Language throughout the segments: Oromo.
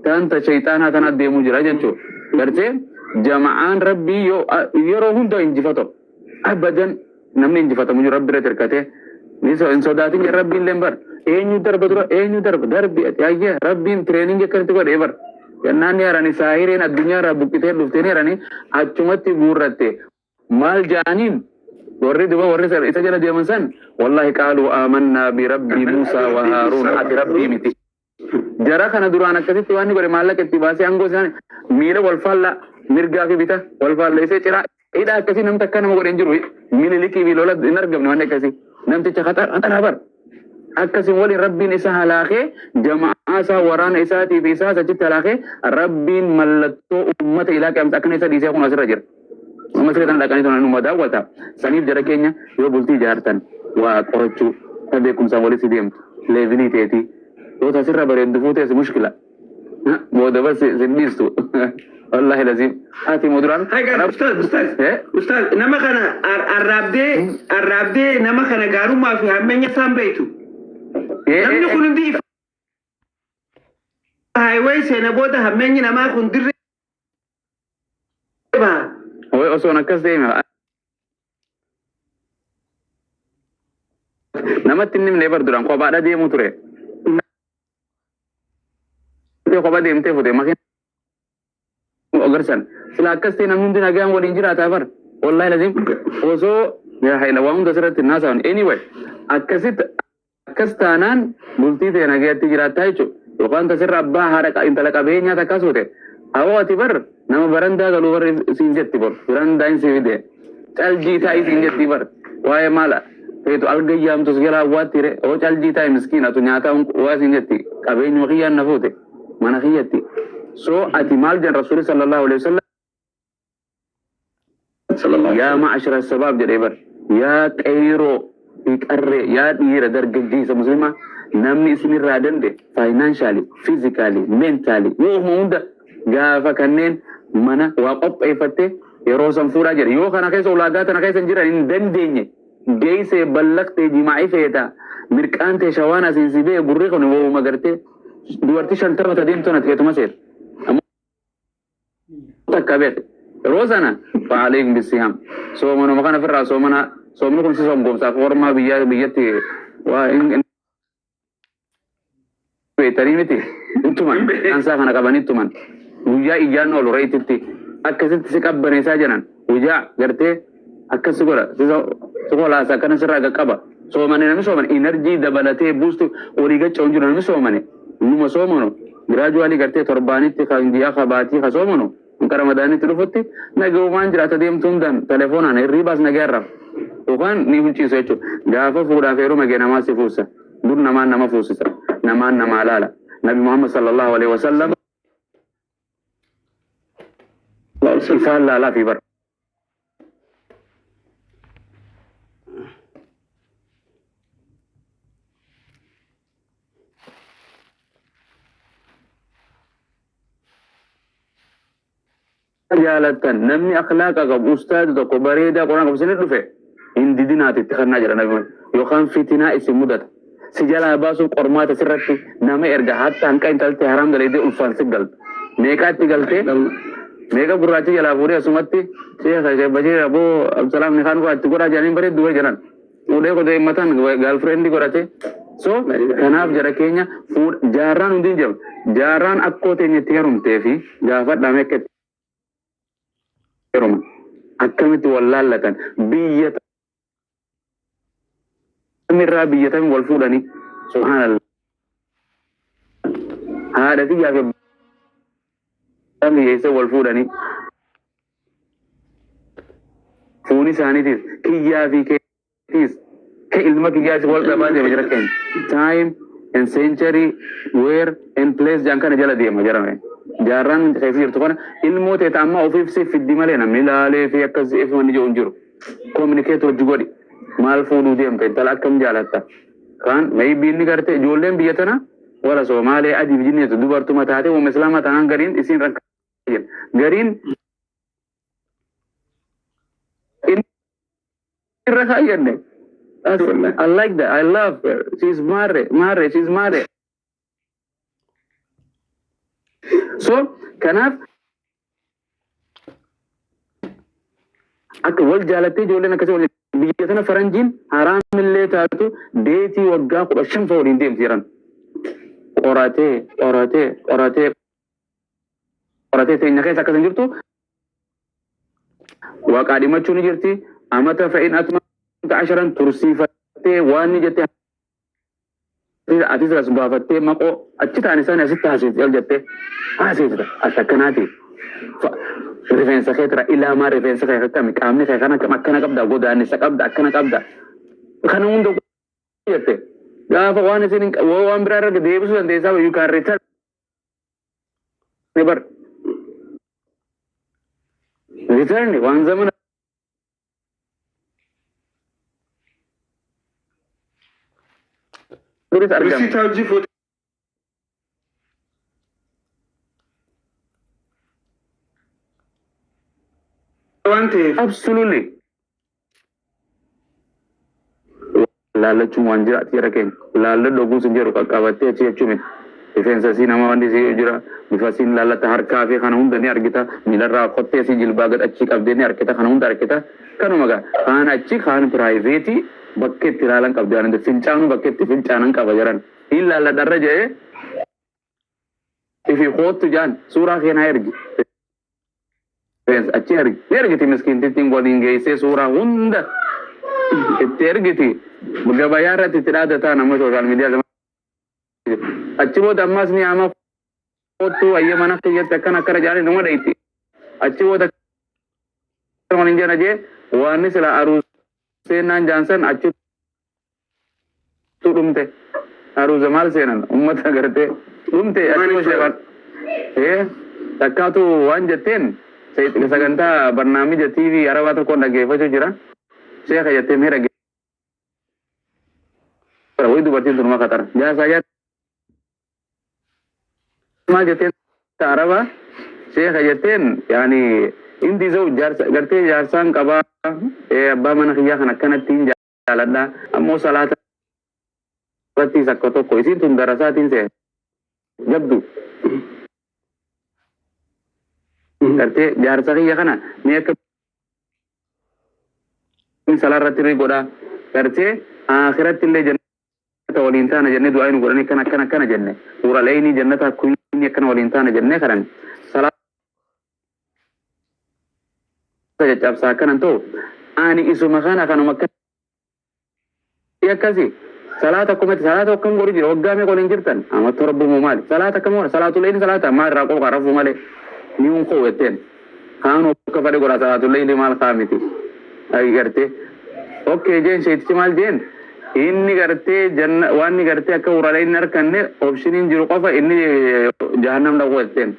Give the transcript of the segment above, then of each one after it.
tanta shaytaanaa tana deemuu jira jechuudha. Gartee jama'aan rabbii yeroo hunda injifato abadan namni injifatamu jiru rabbi irratti hirkatee hin sodaatin rabbiin illee bar eenyu darba dura eenyu darbi ayye rabbiin tireeningi akkanitti godhee bar jannaan yarani saahireen addunyaa irraa buqqitee dhuftee yarani achumatti guurratte maal jaaniin warri duba warri isa jala deeman san wallahi qaaluu aamannaa birabbi Muusaa wa Haaruun ati rabbii miti jara kana duraan akkasitti waan godhe maallaqa itti baasee hangoo isaan miila wal faallaa mirgaa fi bita wal faalleessee ciraa ida akkasii namni takka nama godhe hin jiru mililikii fi lola hin argamne waan akkasii namticha khaxaraa bar akkasiin waliin rabbiin isa halaakee jama'aa isaa waraana isaatii fi isaa achitti halaakee rabbiin mallattoo ummata ilaa qiyamta akkana isa dhiisee kun asirra jira. Masih kan dhaqanii tunan ummata daawwata saniif jara keenya yoo bultii ijaartan waa qorachuu ta beekumsaan walitti deemtu leevinii teetii yoo tasirra bareeddu fuutees mushkila booda bas sinniistu wallahi lazim ati muduraan ustaz nama kana arraabdee nama kana gaarummaa fi hammeenya isaan beektu namni kun hundi highway seena booda hammeenyi namaa kun dirree Oi osoo akkas deeme namatti inni ne bar duraan kophaadha deemu ture kophaa deemtee fute makiina ogarsan sila akkas ta'e namni hundi nagaan waliin jiraataa bar wallahi lazim osoo yaa hayla waan hunda asirratti naasawan anyway akkas taanaan bultii ta'e nagaatti jiraataa jechuudha yookaan tasirra abbaa haadha intala qabeenyaa takkas fute awoo ati bar nama barandaa galuu bar siin jetti bar barandaa hin siifide caljii taa'ii siin jetti bar waa'ee maala feetu algayyaamtus galaa awwaatti oo caljii taa'e miskiinatu nyaataa waa siin jetti qabeenyuma kiyyaan na fuute mana kiyyatti so ati maal jan rasuuli sallallahu alaihi wasallam yaa ma'ashara sabaab jedhee bar yaa qayroo fi qarree yaa dhiira dargaggeessa muslima namni isinirraa dande financially physically mentally yoo hunda gaafa kanneen mana waa qopheeffatte yeroo san fuudhaa jedhe yoo kana keessa ulaagaa tana keessa hin jiran hin dandeenye geessee ballaqtee jimaa'ii feeta mirqaantee shawaan asiin si bee gurri kun wooma gartee dubartii 50 deemtu na teetuma seet takka beete yeroo sana fa'aaleekum bisiham soomanuma kana firraa soomni kun si soomgomsaaf hormaa biyyatti waa beetanii miti intuman ansaa kana qabanittuman guyyaa iyyaan oolu reetitti akkasitti si qabbaneessaa jiran guyyaa gartee akkas godha si kolaasa akkana sirraa qaqqaba soomane namni soomane enerjii dabalatee buustu olii gacca'uun jiru namni soomane numa soomanu giraajuwaalii gartee torbaanitti kan guyyaa kabaatii ka soomanu kan ramadaanitti dhufutti nagaumaan jiraata deemtu hundaan telefoonaan hirriibaas nagaarra yookaan ni hunciisu jechuudha gaafa fuudhaaf heeruma gee namaa si fuusa dur namaan nama fuusisa namaan namaa laala nabi Muhammad sallallahu alaihi wasallam isaan laalaa fi bar jaalatan namni akhlaaqa qabu ustaadu tokko bareedaa quraan qabu isin dhufe hin didinaatitti kannaa jedha nabi yookaan fitinaa isin mudata si jalaa baasuuf qormaata sirratti nama erga hatta hanqa intalti haram dalaydee ulfaan si galtu meeqaatti galtee meeqa gurraacha jalaa fuudhee asumatti sheekha bashir aboo absalaam ni kaan qo'atti godhaa jedhanii bareeddu way jedhan fuudhee godhee mataan gaalfireendi godhate so kanaaf jara keenya jaarraan hundi hin jabu jaarraan akkoo teenyetti herumtee fi gaafadhaa meeqatti heruma akkamitti wallaallatan biyya mirraa biyya tamii wal fuudhanii subhaanallah haadha xiyyaa fi tamiyyeessa wal fuudhanii fuuni isaaniitiis kiyyaa fi keetiis ka ilma kiyyaas wal dhabaa deema jira keenya time and century where and place jaan kana jala deema jarame jaarraan keessa jirtu kana ilmoo teeta amma ofiif si fiddi malee namni ilaalee fi akkas ifmanni jiru hin jiru communicate hojii godhi maal fuudhuu deemta intala akkam jaalatta kaan maybii inni garte ijoolleen biyya tana wala Somaalee adii bijinneetu dubartuma taate uuma islaamaa tanaan gariin isiin rakka gariin irra kaayyanne I like that I love her she's married she's married So kanaaf akka wal jaalattee ijoolleen akkasii wal biyya tana faranjiin haraamillee taatu deetii waggaa 15 fa'aa waliin deemti jiran. Qoratee teenya keessa akkas hin jirtu. Waaqaa dhimachuu ni jirti. Amata fa'in atuma 10 tursiifattee waan ni jettee atis as baafattee maqoo achi ta'an isaan asitti haasofti ol jettee haasofta as akkanaati. Rifeensa kee tira ilaamaa rifeensa kee akkami qaamni kee akkana qabda godaannisa qabda akkana qabda kana hunda jette gaafa waan isin waan biraa irra deebisuu dandeessaa you can return never return waan zamana turis argam Risiita hojii fuute. Waan ta'eef. absolutely laalachuun waan jiraatu jira keenya laalla dhuguu sin jedhu qaqqabattee achi jechuun rifeensa isii nama wanti isii jira bifa isiin laallata harkaa fi kana hunda ni argita miilarraa qottee isii jilbaa gad achi qabdee ni argita kana hunda argita kanuma gaa kaan achi kaan piraayiveetii bakka itti ilaalan qabdi waan fincaanu bakka itti fincaanan qaba jiran hin laalladharra jedhee ifi koottu jaan suuraa keenaa ergi achi ergi ni ergiti miskiintittiin waliin geessee suuraa hunda itti ergiti gabayaa irratti itti dhaadataa nama sooshaal miidiyaa achi booda ammas ni ama kootu ayya mana kiyyatti akkana akkana jaani nama dhayti achi booda waliin jana jee waan sila aruuseenaan jaansan achi dhumte aruusa maal seenan ummata gartee dhumte achi sheekan takkaatu waan jetteen sagantaa barnaamija TV arabaa tokkoon dhaggeeffachuu jira sheeka jettee mee dhaggeeffachuu way dubartiin tun makatara jaasaa jaa maal jetteen arabaa sheeka jetteen yaani indi zau gartee jaarsaan qabaa abbaa mana kiyyaa kan akkanattiin jaaladha ammoo salaata irratti sakka tokko isiin tun darasaatiin see jabdu gartee jaarsa kiyya kana ni akka salar ratri goda gartee akhirat illee jannata waliin taana jenne du'aa nu godhani kana jenne suura leeyni jannata kunni akkana waliin taana jenne karan salaata jabsa kanan to ani isuma kana kanuma akkasi salaata kumati salaata akkam godhu jira waggaa mee waliin jirtan amma torbumu maali salaata kam wala salaatu leeyni salaata maal raqoo qarafu male ni un ko wetten kanu ka fade gora salaatu leeyni mal khamiti ay garte okay jen sheeti mal jen inni garte janna wanni garte akka uralay narkanne optionin jiru qofa inni jahannam da wetten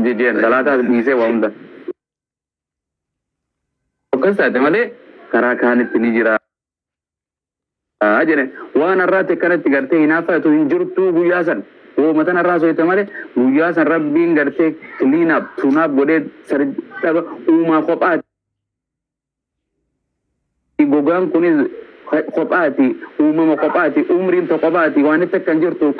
jidien salata bise wanda okasa demale karakanit ni jira ajene wana rate kanati garte hinafa to injurtu guyasan wo matan raso itamale guyasan rabbin garte clean up tune up gode sarita uma qopat gogaan kunis qopaati uumama qopaati umriin to qopaati waan itti kan jirtu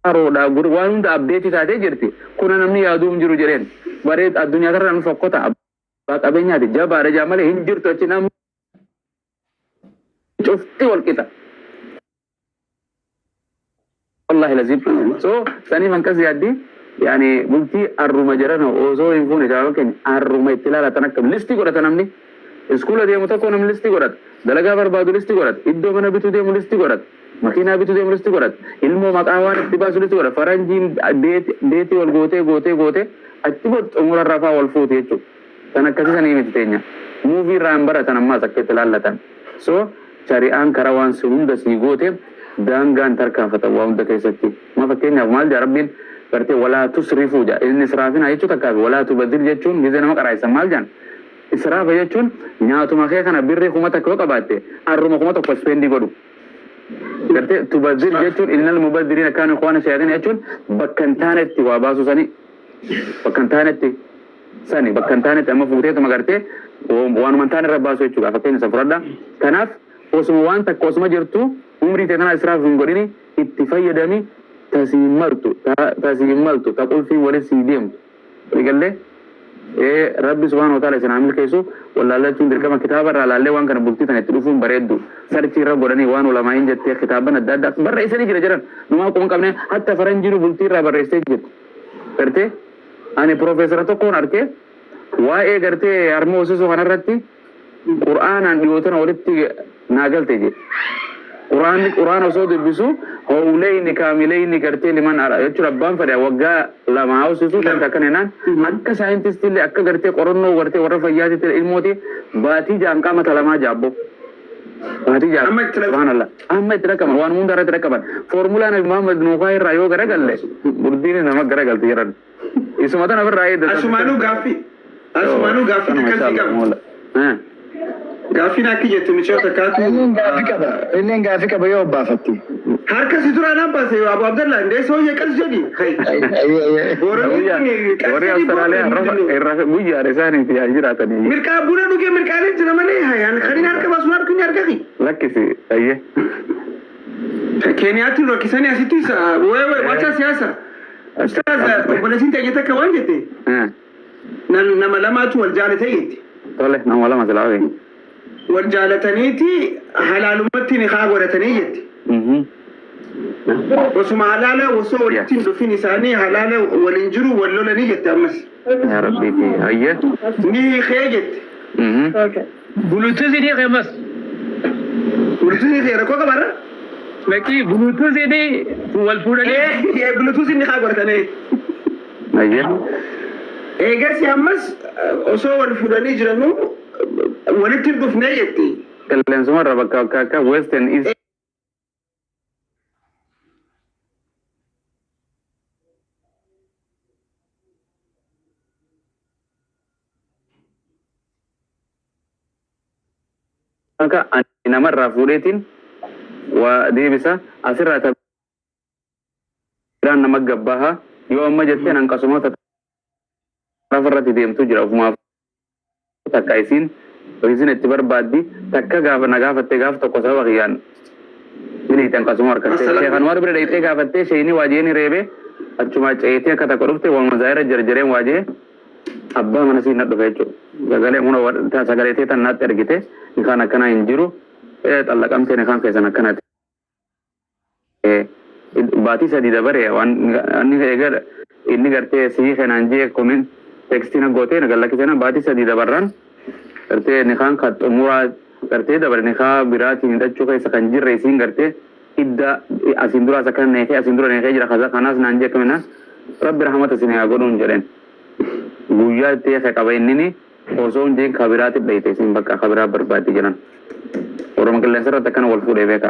qaroodha waan hunda abdeeti taatee jirti kuna namni yaaduun jiru jedheen bareed addunyaa irra nu fokkota abbaa qabeenyaati jabaadha jaa malee hin jirtu achi namni cufti wal qixa wallahi lazim so sanii man kas yaaddi yani bultii arruma jirana osoo hin fuune sababa keenya arruma itti ilaalatan akkam listi godhata namni iskula deemu tokko nam listi godhat dalagaa barbaadu listi godhat iddoo mana bitu deemu listi godhat makiinaa bitu deemu listi godhat ilmoo maqaa waan itti baasu listi godhat faranjiin deetii wal gootee achi booda xumura rafaa wal fuuti jechuudha kan akkasii sanii miti teenya muuvii irraan baratan ammaas akka itti laallatan so shari'aan karaa waan si hunda sii goote daangaan tarkaanfatan waa hunda keessatti ma fakkeenyaaf maal jaa rabbiin gartee walaa tusrifuu jaa inni israafina jechuu takkaafi walaa tubadir jechuun gizee nama qaraa'isan maal jaan israafa jechuun nyaatuma kee kana birrii kuma takka yoo qabaatte arruma kuma tokko spendii godhu gartee tubadir jechuun innal mubaddiriina kaanu ikhwaana shayaatiin jechuun bakka hin taanetti waa baasu sani bakka hin taanetti amma fuuteetuma gartee waanuma hin taane irra baasu jechuudha fakkeenya isa fudhadha kanaaf osuma waan takka osuma jirtu umrii ta'e tana israaf hin godhini itti fayyadami tasiimaltu taqulfi wali sidem digalle rabbi subhanahu wa ta'ala sanamil kayso wallala tun dirkama kitaba ralalle wan kana bulti tan tudufun bareddu sarci ra godani wan ulama in jette kitaban adda barra isani jira jaran numa ko kamne hatta faranjiru bulti ra barre stage karte ani professor to kon arke wa e garte armo so kanarratti qur'anan diwotana walitti nagalte je qur'an so debisu hawlayn kamilayn garte liman ara yachu rabban fada wagga lama hausu kan takanenan akka scientist le akka garte qoronno garte warra fayyati ilmoti bati janqa mata lama jabbo bati janqa subhanallah amma itra kam wan mun dara itra kam formula na muhammad nuqay rayo gara galle burdine nama gara galte yaran isumata na rayo asumanu gafi kan sigam gaafiin akka jettu michoota kaatu inni gaafii qaba yoo baafatti harka si dura nan baase Abu Abdallah ndee sooyye qas jedhi warri Austraaliyaa irra guyyaa isaanii fi jiraatanii mirqaa buna dhugee mirqaalee jira malee hayaan kaniin harka baasuun harkuun argati lakkisi ayyee keeniyaatti rokkisanii asitti wacha siyaasa ustaaz obboleettiin ta'e takka waan jette nama lamaatu wal jaalate jetti tole nama lama silaa wal jaalataniiti halaalumatti ni haa godhatanii jetti. Osuma halaala osoo walitti hin dhufin isaanii halaala waliin jiru wal lolanii jette ammas. Yaa rabbiiti ayyee. Ni hiikee jette. Bulutuuzi ni qeemas. Bulutuuzi ni rakkoo qabaarra? Lakki bulutuuzi ni wal fuudhanii. Bulutuuzi ni haa godhatanii. Ayyee. Eegas ammas osoo wal fuudhanii jiranuu walitti dhufnee jetti. Qilleensuma irra bakka akka western east. Akka namarraa fuudheetiin waa deebisa asirraa ta'an nama gabbaha yoo amma jetteen hanqasuma lafarratti deemtu jira ofumaaf takka isin itti barbaaddi takka gaafa na gaafatte gaaf tokko sababa kiyyaan biliitti hanqasuma harkatte sheekan war bira dhayxee gaafatte sheeyni waajeeni reebe achuma ceetee akka takka dhufte waan zaayira jarjareen waajee abbaa mana siin dhufe jechuudha sagalee muna sagalee tee tannaatti argite nikaan akkanaa hin jiru xallaqamtee nikaan keessan akkanaati baatii sadii dabare waan inni gartee sii kanaan jee kunin tekstiin gootee nagallakisena baatii sadii dabarran gartee nikaan kan xumuraa gartee dabare nikaa biraatiin hidhachuu keessa kan jirre isiin gartee idda asiin duraas akka neekee asiin dura neekee jira kanaas naan jee kamina rabbi rahmata isin haa godhuun jedheen guyyaa itti eessa qaba innini osoo hin jeen kabiraatti dhayte isin bakka kabiraa barbaadde jiran oroma qilleensa irratti akkana wal fuudhee beeka.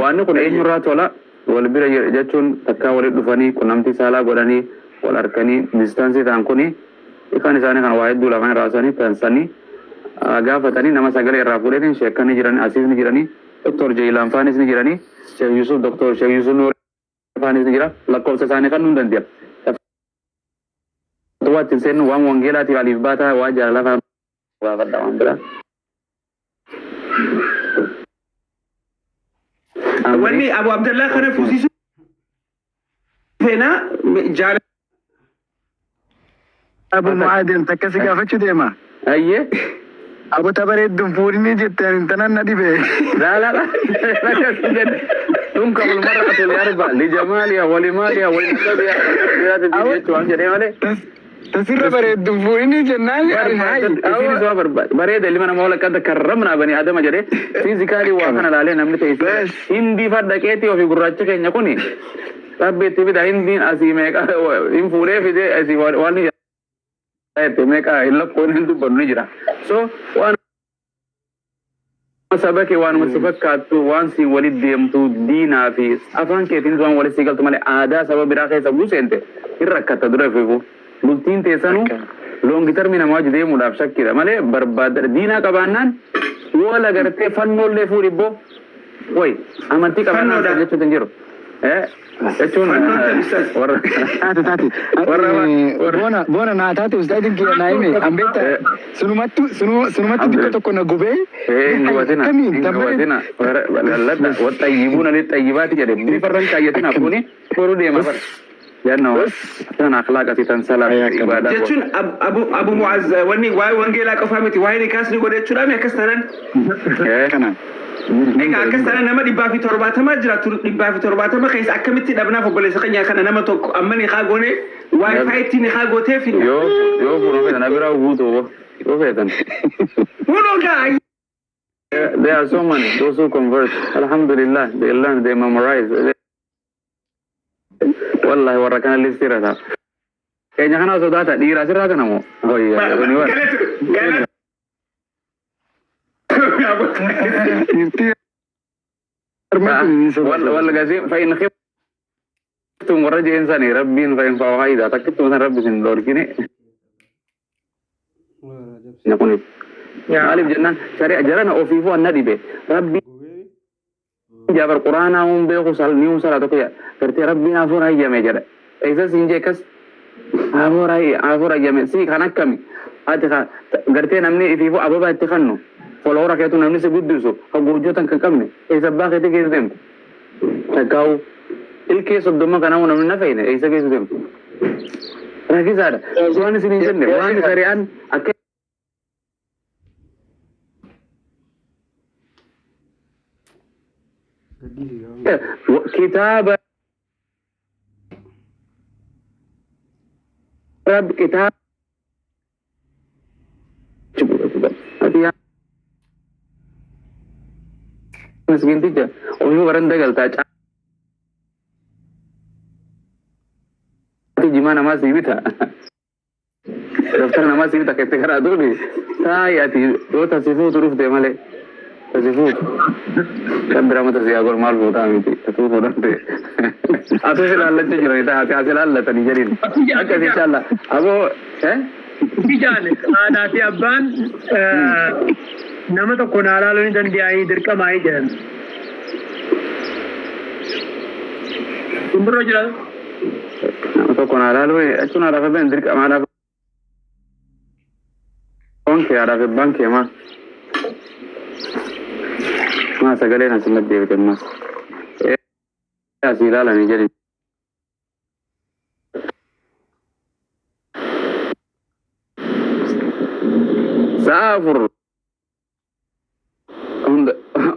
Waan kun eenyurraa tola wal bira jechuun takkaa walitti dhufanii qunnamtii saalaa godhanii wal harkanii distaansii ta'an kuni ikaan isaanii kan waa hedduu lafaan raasanii tansanii gaafatanii nama sagalee irraa fuudheetiin sheekkanii jiranii asiisni jiranii doktor Jeelaan faanis ni jiranii Sheekh Yusuf doktor Sheekh Yusuf Nuur faanis ni jira lakkoofsa isaanii kan nuun dandeenya. Waatti seennu waan wangeelaatiif aliif baataa waa jaalala waa fadda waan biraa. Wanni Abu Abdallah kana fuusisu feena jaala Abu Mu'adin takkasi gaafachuu deema. Ayyee. Abu tabareedduun fuudhinii jetteen intanan na dhibe. La. Tun kabul mar'atu li-arba li-jamaliha wa li-maliha wa li-nasabiha biraati jechuun waan jedhee malee. Tasirra bareedduun fuudhinii jennaan. Isiin soo barbaade bareeda ilma namaa wal akkata karramnaa bani adama jedhee fiizikaalii waa kana laalee namni ta'e hindii fadda keetii ofii gurraacha keenya kuni rabbiitti fida hindiin asii meeqa hin fuudhee fidee asii waan meeqa hin lakkoon hin dubbannu ni jira. So waan sabake waan si fakkaattu waan siin walitti deemtu diinaa fi afaan keetiin waan walitti galtu malee aadaa saba biraa keessa buuseente hin rakkatta dura fiigu. Bultiin teessanuu loongi termi namaa hojii deemuudhaaf shakkidha malee barbaadda diinaa qabaannaan wala gartee fannoollee fuudhibboo way amantii qabaannaan jechuutu hin jiru. jechuun warra taate boona naa taate ustaadin kiyya naa hime ambeetta sunumatti dikko tokko na gubee hin hubatina lalladha waxayyibuuna lixayyibaati jedhe bifarran kaayyatina kuni boruu deema bar janna tan akhlaaqati tan salaa ibadaa jechuun abu mu'azz wanni waa'ee wangeelaa qofaa miti waa'ee nikaasni godhe jechuudha akkas tanan kana egaa akkas tanan nama 170 jiraatu 170 keessa akkamitti dhabnaaf obboleessa keenya kana nama tokko amma ni goone wifi itti ni gootee fi yoo fuudhu fedhan abira guutuu yoo fedhan fuudhu gaa there are so many those who convert alhamdulillah they learn they memorize wallahi warra kana listira kenya kana sodaata dhiira sirraa kana moo والغازي فإن خفتم ورجع إنساني ربي فإن فوائد تكتم ربي سن دوركيني نقول عالم جنان شريعة جرنا أوفيفو النبي به ربي جابر القرآن هم بيخو سال نيوم سال تقيا كرتي ربي نافور هاي جمع جرا إذا سنجكس عافور هاي جمع سي خانك كمي هذا كرتي نمني إفيفو أبو بعد تخنو فلورا كيتو نمني سبودوسو هجوجوتن ككمني إذا باقي تكير دم تكاو الكيس الدم كنا ونمني نفينا إذا كيس دم ركيز هذا سواني سنين واني سريان أكيد كتاب رب كتاب مسكين تيجا وهو ورندا قلتا gimana masih bisa daftar nama masih bisa kayak tegara dulu saya ti do tasifu turuf de male tasifu kan berama tasi agor mal buta miti tu hodan de atau sila Allah jadi kita hati hasil Allah tadi jadi akan insyaallah abo bijane ada ti abban nama to konala lo ni dan dia dirka mai jan umbro jira तो कोना लालो अच्छु ना रखे बेंदर का मारा कौन के आरा के बंक है मां सगले ना समझ देव के मां ए सीधा लाने जरी साफर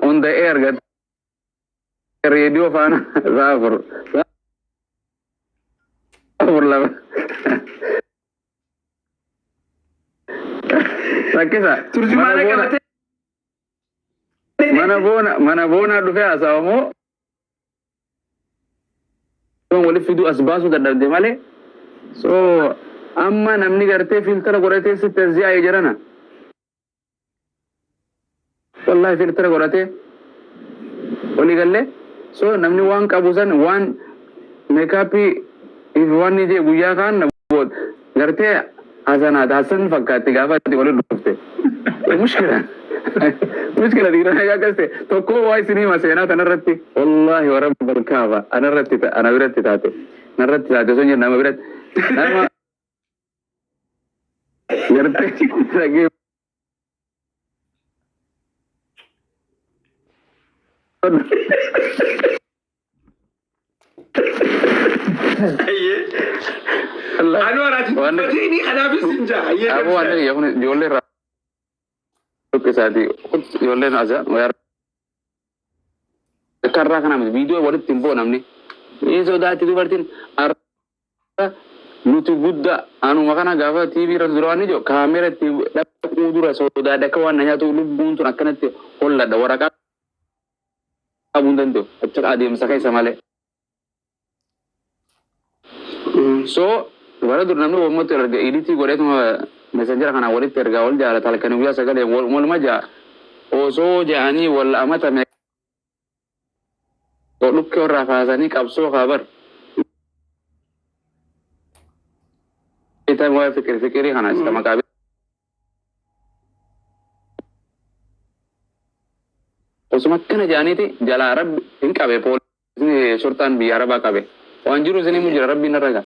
on the air gat radio fan साफर Rakisa turjumaana qabate mana bona dhufe asawamo wali fidu asbasu dadde male so amma namni garte filter gorate sitte ziya jarana wallahi filter gorate wali galle so namni wan qabusan wan makeup Iwan ni je guya kan buat gerte azana dasan fakati gafa ti boleh dufte muskil di mana gaste to ko wai sini masih na tanarati wallahi wa rabbul kaaba anarati anabirati tate narati tate sonya nama birat nama gerte lagi Anu arati ini ada bisinja. Aku ada ya, aku jualnya ke saati, jualnya aja, bayar. Karena kan namanya video wadah timpo namanya. Ini sudah itu berarti lutu Buddha, anu makanya gawa TV rasulan itu kamera TV, dapat mudura sudah ada kawan nanya tuh lu buntu nak kena tuh, holla ada waraka abundan tuh, acak adi masakai sama le. So wala dur namnu umma terga editi gore tuma messenger kana wali terga wal jara tal kan wiya sagale wal maja o so jani wal amata me to lukke rafazani kabso khabar ita mo fikiri kana sama kabe o sumakkana jani ti jala rab in kabe pol shortaan biyya arabaa qabe waan jiru isinii mujjira rabbiin irra gaa